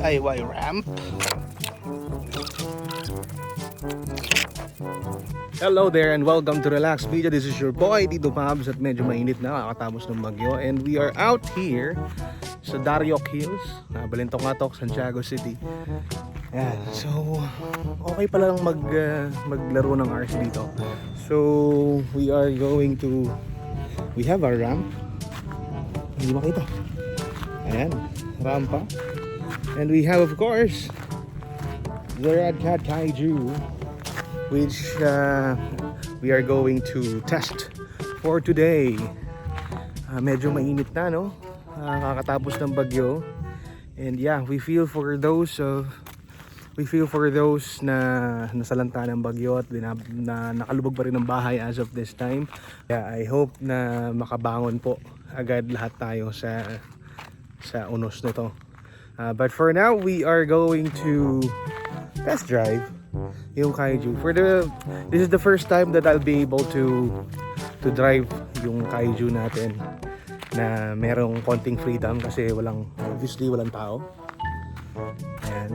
DIY ramp. Hello there and welcome to Relaks Media. This is your boy Tito Pabs at medyo mainit na kakatapos ng bagyo, and we are out here sa Darioc Hills, Balintok-Ngatok, Santiago City. Ayan, so okay pala lang maglaro ng RC dito. So we are going to, we have our ramp. Hindi makita. Ayan, rampa. And we have, of course, the Redcat Kaiju, which we are going to test for today. Medyo mainit na, no? Kakatapos ng bagyo. And yeah, we feel for those na nasalanta ng bagyo at na nakalubog pa rin ng bahay as of this time. Yeah, I hope na makabangon po agad lahat tayo sa unos na to. But for now, we are going to test drive yung Kaiju. This is the first time that I'll be able to drive yung Kaiju natin na merong konting freedom kasi obviously walang tao. Ayan.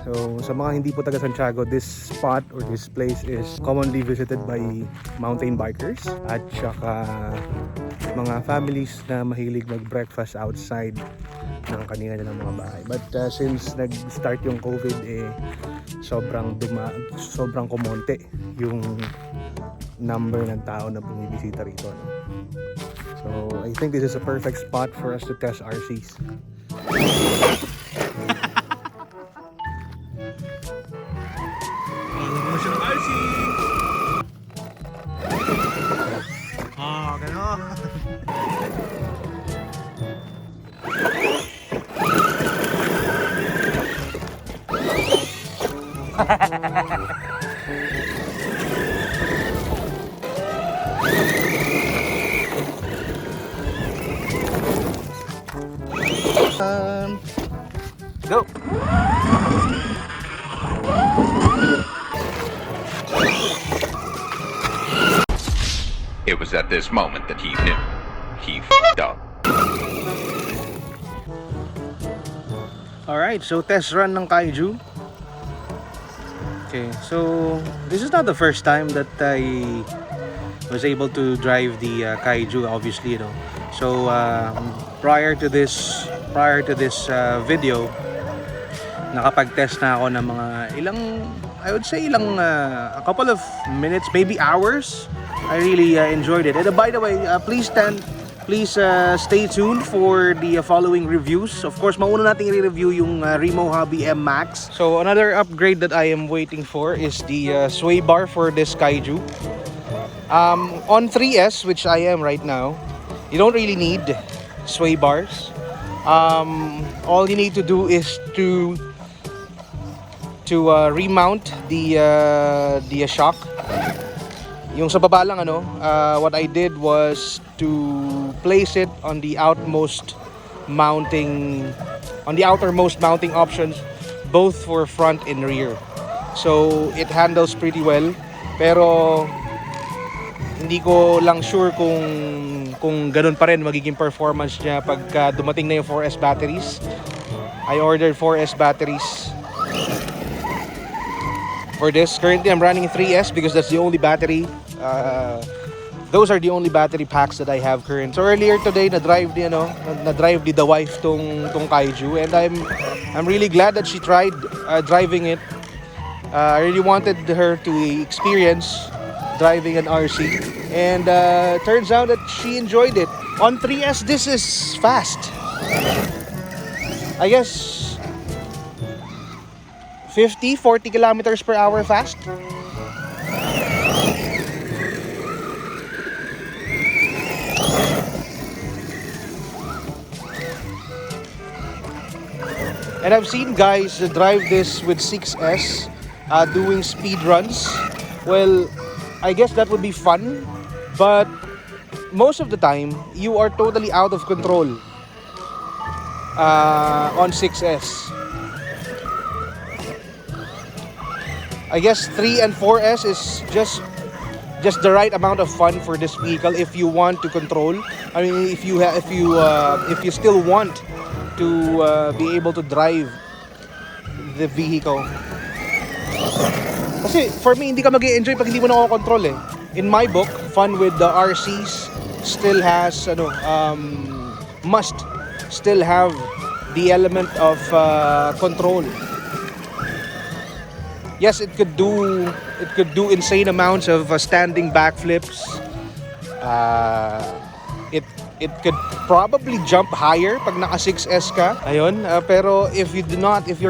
So sa mga hindi po taga Santiago, this spot or this place is commonly visited by mountain bikers at saka mga families na mahilig mag-breakfast outside ng kanina ng mga bahay. But since nag-start yung COVID, sobrang kumonte yung number ng tao na bumibisita rito, no? So I think this is a perfect spot for us to test RCs. Go. It was at this moment that he knew he f***ed up. Alright, so test run ng Kaiju. Okay, so this is not the first time that I was able to drive the Kaiju, obviously, you know. So prior to this video, nakapag-test na ako ng mga a couple of minutes, maybe hours. I really enjoyed it. And by the way, please stay tuned for the following reviews. Of course, mauna nating i-review yung Remo Hobby M Max. So another upgrade that I am waiting for is the sway bar for this Kaiju. On 3S, which I am right now, you don't really need sway bars. All you need to do is to remount the shock. Yung sa baba lang, what I did was to place it on the outermost mounting options, both for front and rear. So it handles pretty well, pero hindi ko lang sure kung ganun pa rin magiging performance niya pagka dumating na yung 4S batteries. I ordered 4S batteries for this. Currently I'm running 3S because that's the only battery. Those are the only battery packs that I have current. So earlier today, na-drive the wife tong Kaiju, and I'm really glad that she tried driving it. I really wanted her to experience driving an RC, and turns out that she enjoyed it. On 3S, this is fast. I guess 40 kilometers per hour fast. And I've seen guys drive this with 6S doing speed runs. Well, I guess that would be fun, but most of the time you are totally out of control on 6S. I guess 3 and 4S is just the right amount of fun for this vehicle if you want to control. I mean, if you still want to be able to drive the vehicle. Kasi for me, hindi ka mag-i-enjoy pag hindi mo nakokontrol eh. In my book, fun with the RCs still has, must still have the element of control. Yes, it could do insane amounts of standing backflips. It could probably jump higher pag naka 6S ka. Ayun, pero if you're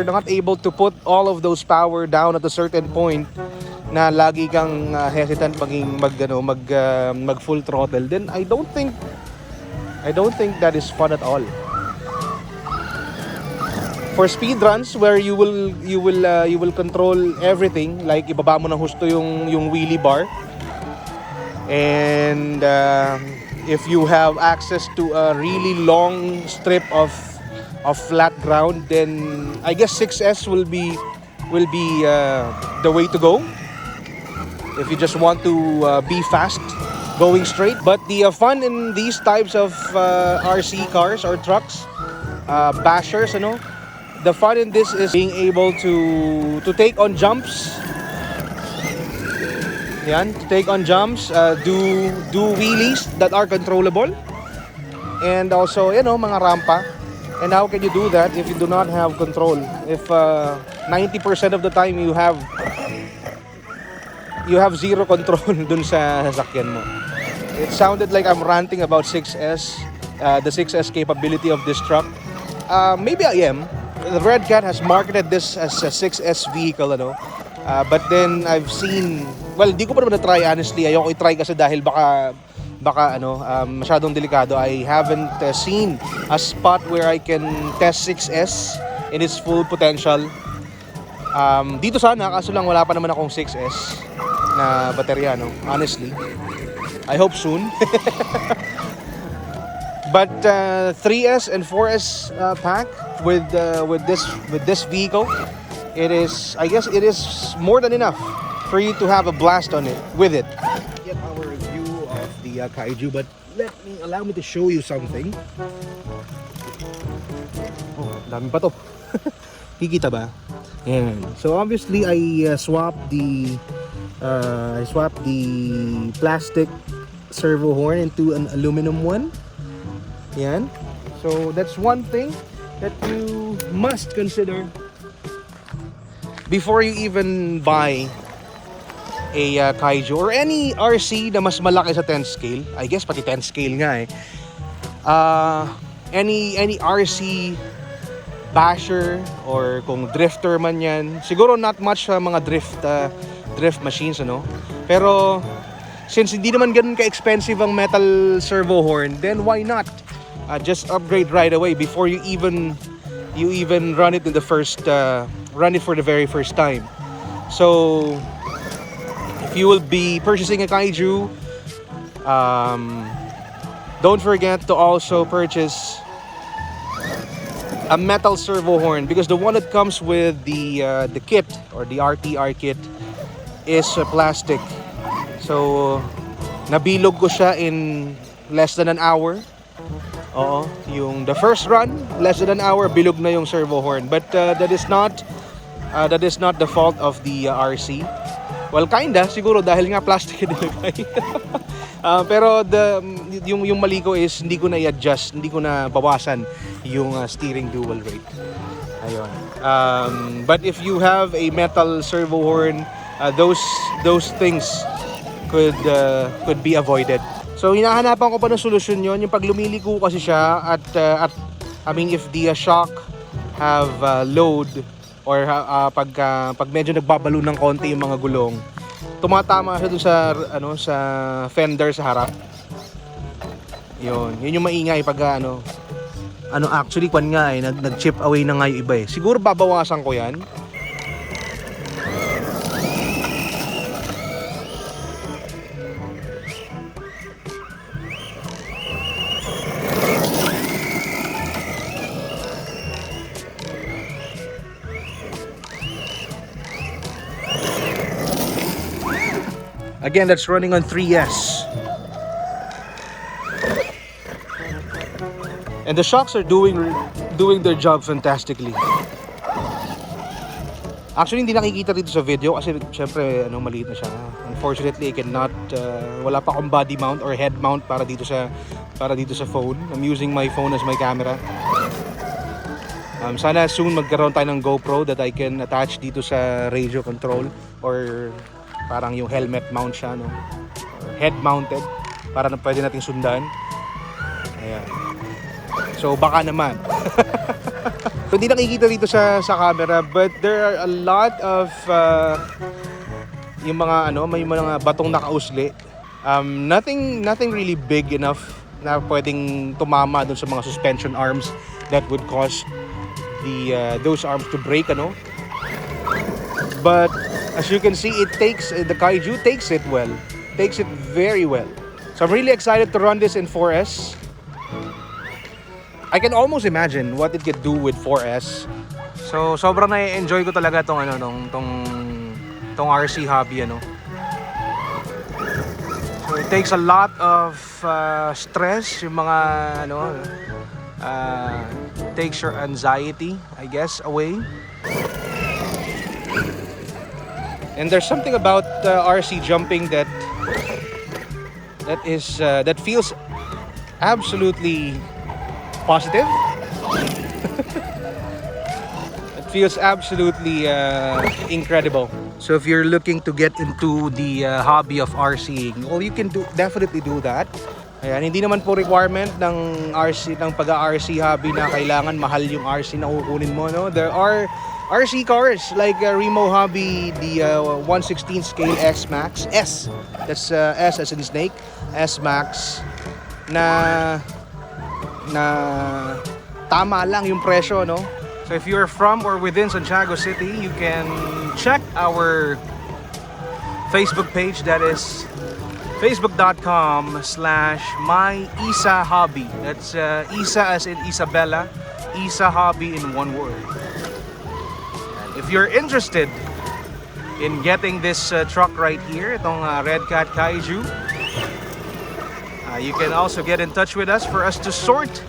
not able to put all of those power down at a certain point na lagi kang hesitant mag full throttle, then I don't think that is fun at all. For speed runs where you will control everything, like ibaba mo ng husto yung wheelie bar, and if you have access to a really long strip of flat ground, then I guess 6S will be the way to go if you just want to be fast going straight. But the fun in these types of RC cars or trucks, bashers, the fun in this is being able to take on jumps. Yan, to take on jumps, do wheelies that are controllable, and also mga rampa. And how can you do that if you do not have control? If 90% of the time you have zero control dun sa sasakyan mo. It sounded like I'm ranting about 6S, the 6S capability of this truck. Maybe I am. The Redcat has marketed this as a 6S vehicle, but then I've seen, well, hindi ko pa naman na-try honestly. Ayoko i-try kasi dahil baka masyadong delikado. I haven't seen a spot where I can test 6S in its full potential. Dito sana, kaso lang wala pa naman akong 6S na baterya, honestly. I hope soon. But 3S and 4S pack with this vehicle, I guess it is more than enough for you to have a blast on it with it. Get our review of the Kaiju, but allow me to show you something. Oh, dami pa to. Kikita ba? Yan. So obviously I swapped the plastic servo horn into an aluminum one. Yan. So that's one thing that you must consider before you even buy a Kaiju or any RC na mas malaki sa 10 scale. I guess pati 10 scale nga eh. Any RC basher or kung drifter man yan. Siguro not much sa mga drift machines, Pero since hindi naman ganun ka-expensive ang metal servo horn, then why not? Just upgrade right away before you even run it in the first run it for the very first time. So if you will be purchasing a Kaiju, don't forget to also purchase a metal servo horn, because the one that comes with the kit or the RTR kit is plastic. So nabilog ko siya in less than an hour. Oo, yung the first run, less than an hour, bilog na yung servo horn. But that is not the fault of the RC. Well, kinda, siguro dahil nga plastic yung nilagay. Pero yung mali ko is hindi ko na i-adjust, hindi ko na bawasan yung steering dual rate. Ayun. But if you have a metal servo horn, those things could be avoided. So hinahanapan ko pa ng solusyon yon, yung pag lumiliko kasi siya at I mean if the shock have load or pag medyo nagbabalo ng konti yung mga gulong, tumatama siya dun sa fender sa harap. Yun yung maingay pag actually kwan nga nag-chip away na nga yung iba eh. Siguro babawasan ko yan. Again, that's running on 3S. And the shocks are doing their job fantastically. Actually, hindi nakikita dito sa video kasi syempre maliit na siya. Unfortunately, I cannot wala pa akong body mount or head mount para dito sa phone. I'm using my phone as my camera. Sana soon magkaroon tayo ng GoPro that I can attach dito sa radio control or parang yung helmet mount siya, no? Or head mounted para na pwede nating sundan. Ayan. So baka naman. Hindi nakikita dito sa camera, but there are a lot of yung mga may mga batong nakausli. Nothing really big enough na pwedeng tumama dun sa mga suspension arms that would cause those arms to break, But as you can see, the Kaiju takes it well. Takes it very well. So I'm really excited to run this in 4S. I can almost imagine what it could do with 4S. So sobrang na-enjoy ko talaga tong RC hobby, So it takes a lot of stress, yung mga takes your anxiety, I guess, away. And there's something about RC jumping that feels absolutely positive. It feels absolutely incredible. So if you're looking to get into the hobby of RCing, well, you can definitely do that. Ayan, hindi naman po requirement ng pag-RC hobby na kailangan mahal yung RC na kukunin mo, There are RC cars like Remo Hobby, the 1/16 scale S Max S. That's S as in snake, S Max na tama lang yung presyo, So if you're from or within Santiago City, you can check our Facebook page, that is facebook.com/myisahobby. That's Isa as in Isabella, Isa Hobby in one word. And if you're interested in getting this truck right here, itong Redcat Kaiju, you can also get in touch with us for us to sort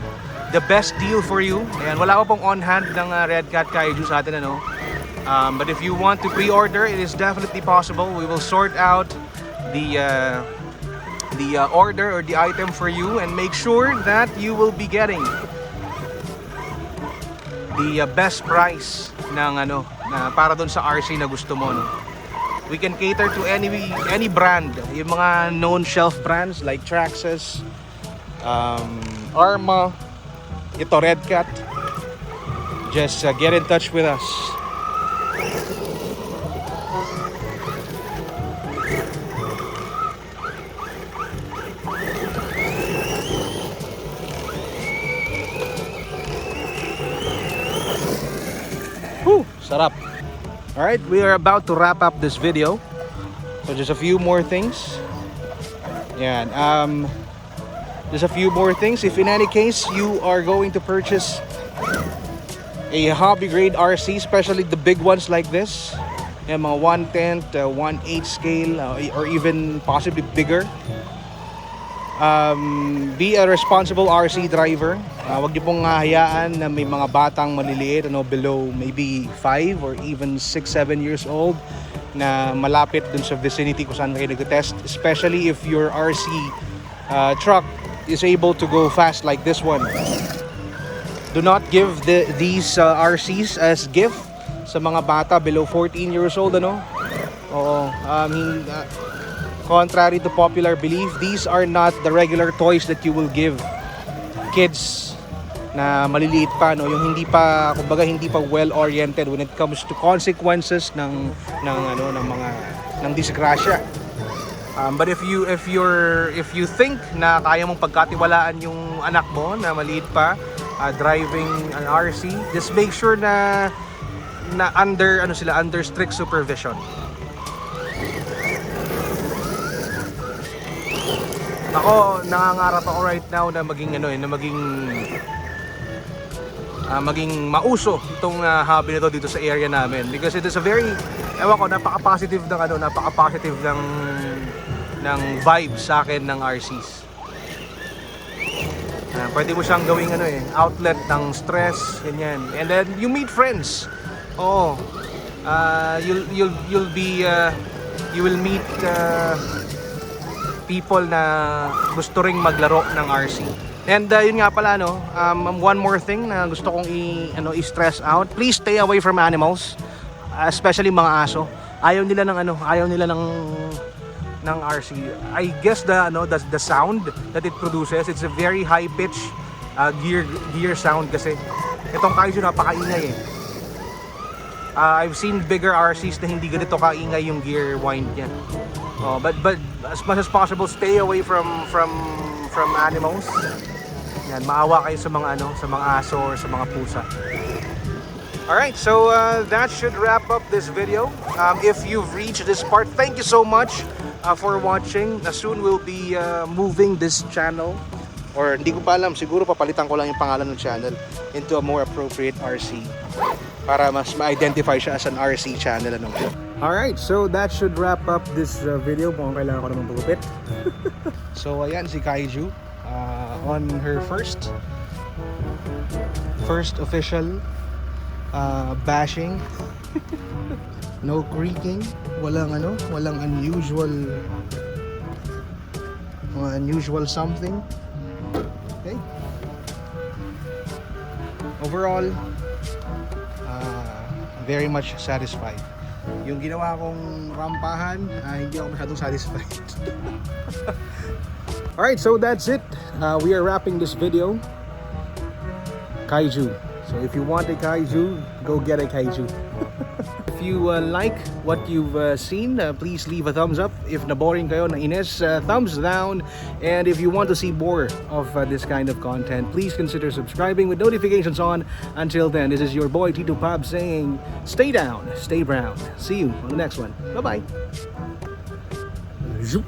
the best deal for you. Ayan, wala ko pong on-hand ng Redcat Kaiju sa atin, but if you want to pre-order, it is definitely possible. We will sort out the order or the item for you and make sure that you will be getting the best price ng na para doon sa RC na gusto mo, We can cater to any brand, yung mga known shelf brands like Traxxas, Arma, ito Redcat. Just get in touch with us. Sarap. Alright, we are about to wrap up this video. So just a few more things. Yan. Just a few more things. If in any case you are going to purchase a hobby grade RC, especially the big ones like this, yan, mga 1/10, 1/8 scale, or even possibly bigger, be a responsible RC driver. Wag niyo pong hayaan na may mga batang maliliit, below maybe 5 or even 6-7 years old na malapit dun sa vicinity kung saan kayo nag-test, especially if your RC truck is able to go fast like this one. Do not give these RCs as gift sa mga bata below 14 years old, Oo. Contrary to popular belief, these are not the regular toys that you will give kids na maliliit pa, yung hindi pa well-oriented when it comes to consequences ng disgrasya. But if you think na kaya mong pagkatiwalaan yung anak mo na maliit pa, driving an RC, just make sure na under strict supervision. Ako, nangangarap ako right now na maging maging mauso itong hobby nito dito sa area namin, because it is a very, napaka-positive ng vibe sa akin ng RCs. Pwede mo siyang gawing outlet ng stress, ganyan. And then you meet friends. Oo. you will meet people na gusto ring maglaro ng RC. And yun nga pala, no, one more thing na gusto kong i-stress out. Please stay away from animals, especially mga aso. Ayaw nila ng RC. I guess the sound that it produces, it's a very high pitch gear sound kasi. Itong Kaiju napakaingay eh. I've seen bigger RCs na hindi ganito kaingay yung gear wind niya. But as much as possible, stay away from animals. Yan, maawa kayo sa mga aso or sa mga pusa. Alright, so that should wrap up this video. If you've reached this part, thank you so much for watching. Soon we'll be moving this channel, or hindi ko pa alam, siguro papalitan ko lang yung pangalan ng channel into a more appropriate RC para mas ma-identify siya as an RC channel. Alright, so that should wrap up this video. Mukhang kailangan ko naman pagupit. So ayan si Kaiju on her first official bashing. No creaking, walang unusual something. Okay. Overall, very much satisfied. Yung ginawa kong rampahan, hindi ako masyadong satisfied. Alright, so that's it. We are wrapping this video. Kaiju. So if you want a Kaiju, go get a Kaiju. If you like what you've seen, please leave a thumbs up. If naboring kayo, nainis, thumbs down. And if you want to see more of this kind of content, please consider subscribing with notifications on. Until then, this is your boy Tito Pabs saying, stay down, stay brown. See you on the next one. Bye-bye. Zoop.